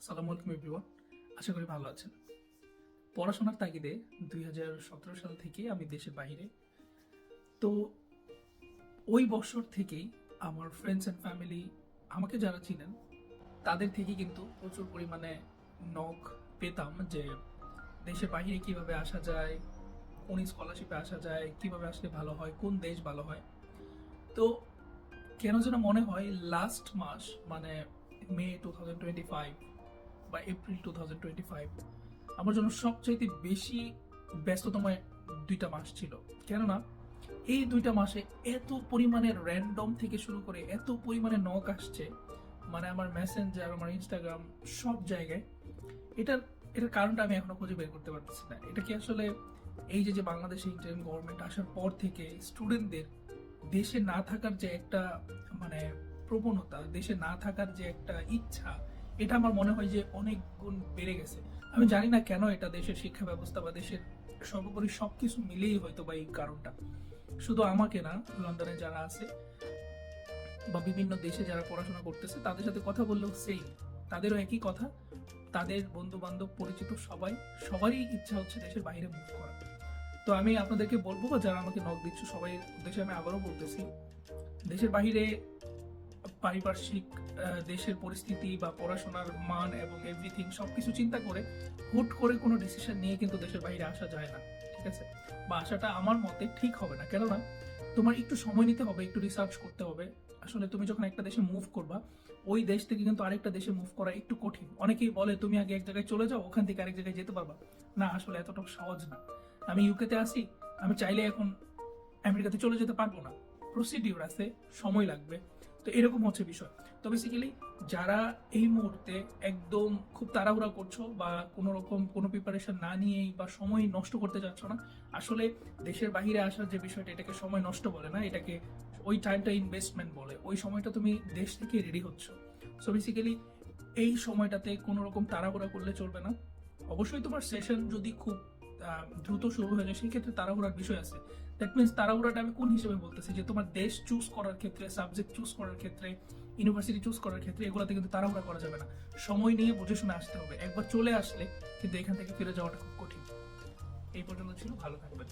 সালামু আলাইকুম এভরিওয়ান, আশা করি ভালো আছেন। পড়াশোনার তাগিদে 2017 সাল থেকে আমি দেশের বাইরে। তো ওই বছর থেকেই আমার ফ্রেন্ডস অ্যান্ড ফ্যামিলি, আমাকে যারা চিনেন তাদের থেকে কিন্তু প্রচুর পরিমাণে নক পেতাম যে দেশের বাইরে কিভাবে আসা যায়, কোন স্কলারশিপে আসা যায়, কিভাবে আসলে ভালো হয়, কোন দেশ ভালো হয়। তো কেন যেন মনে হয় লাস্ট মাস মানে মে 2025 বা এপ্রিল 2025 আমার জন্য সবচাইতে বেশি ব্যস্ততম দুইটা মাস ছিল। কেননা এই দুইটা মাসে এত পরিমাণে র্যান্ডম থেকে শুরু করে এত পরিমাণে নক আসছে, মানে আমার মেসেঞ্জার, আমার ইনস্টাগ্রাম, সব জায়গায়। এটার এটার কারণটা আমি এখনো খুঁজে বের করতে পারতেছি না। এটা কি আসলে এই যে বাংলাদেশে ইন্টারিম গভর্নমেন্ট আসার পর থেকে স্টুডেন্টদের দেশে না থাকার যে একটা মানে প্রবণতা, দেশে না থাকার যে একটা ইচ্ছা, এটা আমার মনে হয় যে অনেক গুণ বেড়ে গেছে। আমি জানি না কেন এটা দেশের শিক্ষা ব্যবস্থা বা দেশের সর্বোপরি সবকিছু মিলেই হয়তো বা এই কারণটা। শুধু আমাকে না, লন্ডনে যারা আছে বা বিভিন্ন দেশে যারা পড়াশোনা করতেছে তাদের সাথে কথা বললেও সেই তাদেরও একই কথা। তাদের বন্ধু বান্ধব পরিচিত সবারই ইচ্ছা হচ্ছে দেশের বাইরে মুভ করা। তো আমি আপনাদেরকে বলবো, যারা আমাকে নক দিচ্ছ সবাই উদ্দেশ্যে আমি আবারও বলতেছি, দেশের বাইরে পারিপার্শ্বিক দেশের পরিস্থিতি বা পড়াশোনার মান এবং এভরিথিং সবকিছু চিন্তা করে হুট করে কোনো ডিসিশন নিয়ে কিন্তু দেশের বাইরে আসা যায় না, ঠিক আছে? বা আসাটা আমার মতে ঠিক হবে না। কেননা তোমার একটু সময় নিতে হবে, একটু রিসার্চ করতে হবে। আসলে তুমি যখন একটা দেশে মুভ করবা, ওই দেশ থেকে কিন্তু আরেকটা দেশে মুভ করা একটু কঠিন। অনেকেই বলে তুমি আগে এক জায়গায় চলে যাও, ওখান থেকে আরেক জায়গায় যেতে পারবা। না, আসলে এতটা সহজ না। আমি ইউকেতে আসি, আমি চাইলে এখন আমেরিকাতে চলে যেতে পারবো না। প্রসিডিউর আছে, সময় লাগবে। তো এরকম হচ্ছে বিষয়। তো বেসিক্যালি যারা এই মুহূর্তে একদম খুব তাড়াহুড়া করছো বা কোনো রকম কোনো প্রিপারেশন না নিয়েই বা সময় নষ্ট করতে যাচ্ছ না, আসলে দেশের বাইরে আসার যে বিষয়টা, এটাকে সময় নষ্ট বলে না, এটাকে ওই টাইমটা ইনভেস্টমেন্ট বলে। ওই সময়টা তুমি দেশ থেকে রেডি হচ্ছ। সো বেসিক্যালি এই সময়টাতে কোনো রকম তাড়াহুড়া করলে চলবে না। অবশ্যই তোমার সেশন যদি খুব দ্রুত শুরু হয়ে যায়, সেই ক্ষেত্রে তাড়াহুড়ার বিষয় আছে। দ্যাট মিনস তাড়াহুড়াটা আমি কোন হিসেবে বলতেছি, যে তোমার দেশ চুজ করার ক্ষেত্রে, সাবজেক্ট চুজ করার ক্ষেত্রে, ইউনিভার্সিটি চুজ করার ক্ষেত্রে এগুলোতে কিন্তু তাড়াহুড়া করা যাবে না। সময় নিয়ে বুঝে শুনে আসতে হবে। একবার চলে আসলে কিন্তু এখান থেকে ফিরে যাওয়াটা খুব কঠিন। এই পর্যন্ত ছিল, ভালো থাকবেন।